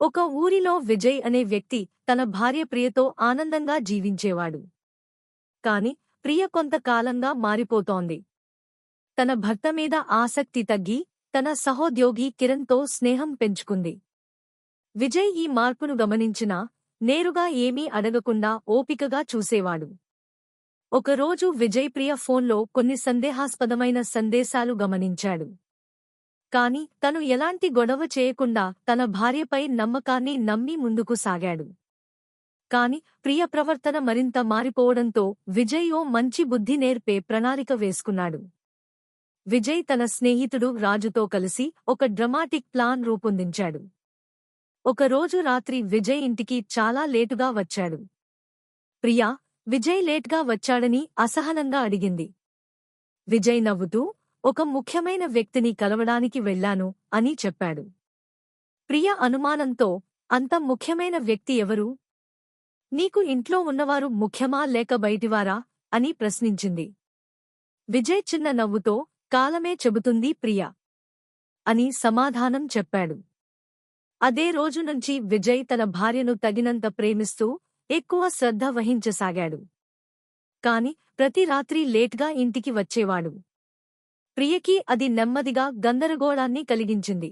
ఒక ఊరిలో విజయ్ అనే వ్యక్తి తన భార్య ప్రియతో ఆనందంగా జీవించేవాడు. కాని ప్రియ కొంతకాలంగా మారిపోతోంది. తన భర్త మీద ఆసక్తి తగ్గి తన సహోద్యోగి కిరణ్తో స్నేహం పెంచుకుంది. విజయ్ ఈ మార్పును గమనించినా నేరుగా ఏమీ అడగకుండా ఓపికగా చూసేవాడు. ఒకరోజు విజయ్ ప్రియ ఫోన్లో కొన్ని సందేహాస్పదమైన సందేశాలు గమనించాడు. కాని తను ఎలాంటి గొడవ చేయకుండా తన భార్యపై నమ్మకాన్ని నమ్మి ముందుకు సాగాడు. కాని ప్రియ ప్రవర్తన మరింత మారిపోవడంతో విజయ్ ఓ మంచి బుద్ధి నేర్పే ప్రణాళిక వేసుకున్నాడు. విజయ్ తన స్నేహితుడు రాజుతో కలిసి ఒక డ్రమాటిక్ ప్లాన్ రూపొందించాడు. ఒకరోజు రాత్రి విజయ్ ఇంటికి చాలా లేటుగా వచ్చాడు. ప్రియా, విజయ్ లేట్గా వచ్చాడని అసహనంగా అడిగింది. విజయ్ నవ్వుతూ, ఒక ముఖ్యమైన వ్యక్తిని కలవడానికి వెళ్లాను అని చెప్పాడు. ప్రియ అనుమానంతో, అంత ముఖ్యమైన వ్యక్తి ఎవరు? నీకు ఇంట్లో ఉన్నవారు ముఖ్యమా లేక బయటివారా అని ప్రశ్నించింది. విజయ్ చిన్న నవ్వుతో, కాలమే చెబుతుంది ప్రియ అని సమాధానం చెప్పాడు. అదే రోజు నుంచి విజయ్ తన భార్యను తగినంత ప్రేమిస్తూ ఎక్కువ శ్రద్ధ వహించసాగాడు. కాని ప్రతి రాత్రి లేట్గా ఇంటికి వచ్చేవాడు. ప్రియకి అది నెమ్మదిగా గందరగోళాన్ని కలిగించింది.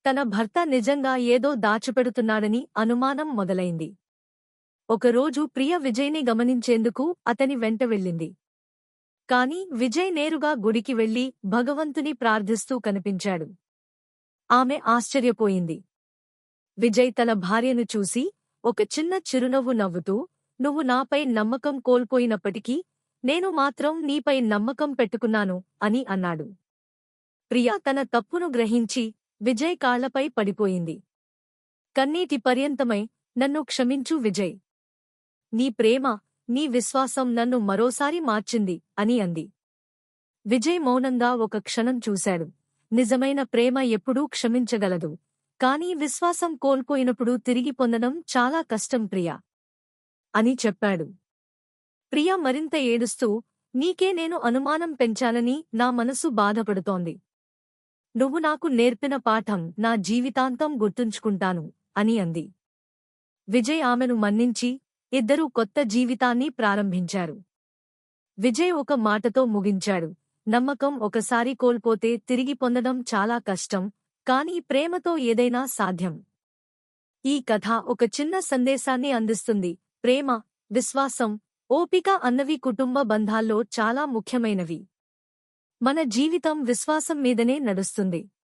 తన భర్త నిజంగా ఏదో దాచిపెడుతున్నాడని అనుమానం మొదలైంది. ఒకరోజు ప్రియ విజయ్ని గమనించేందుకు అతని వెంట వెళ్ళింది. కాని విజయ్ నేరుగా గుడికి వెళ్లి భగవంతుని ప్రార్థిస్తూ కనిపించాడు. ఆమె ఆశ్చర్యపోయింది. విజయ్ తన భార్యను చూసి ఒక చిన్న చిరునవ్వు నవ్వుతూ, నువ్వు నాపై నమ్మకం కోల్పోయినప్పటికీ నేను మాత్రం నీపై నమ్మకం పెట్టుకున్నాను అని అన్నాడు. ప్రియ తన తప్పును గ్రహించి విజయ్ కాళ్లపై పడిపోయింది. కన్నీటి పర్యంతమై, నన్ను క్షమించు విజయ్. నీ ప్రేమ, నీ విశ్వాసం నన్ను మరోసారి మార్చింది అని అంది. విజయ్ మౌనంగా ఒక క్షణం చూశాడు. నిజమైన ప్రేమ ఎప్పుడూ క్షమించగలదు. కానీ విశ్వాసం కోల్పోయినప్పుడు తిరిగి పొందడం చాలా కష్టం ప్రియా అని చెప్పాడు. ప్రియ మరింత ఏడుస్తూ, నీకే నేను అనుమానం పెంచాలని నా మనసు బాధపడుతోంది. నువ్వు నాకు నేర్పిన పాఠం నా జీవితాంతం గుర్తుంచుకుంటాను అని అంది. విజయ్ ఆమెను మన్నించి ఇద్దరూ కొత్త జీవితాన్ని ప్రారంభించారు. విజయ్ ఒక మాటతో ముగించాడు. నమ్మకం ఒకసారి కోల్పోతే తిరిగి పొందడం చాలా కష్టం, కానీ ప్రేమతో ఏదైనా సాధ్యం. ఈ కథ ఒక చిన్న సందేశాన్ని అందిస్తుంది. ప్రేమ, విశ్వాసం, ఓపిక అన్నవి కుటుంబ బంధాల్లో చాలా ముఖ్యమైనవి. మన జీవితం విశ్వాసం మీదనే నడుస్తుంది.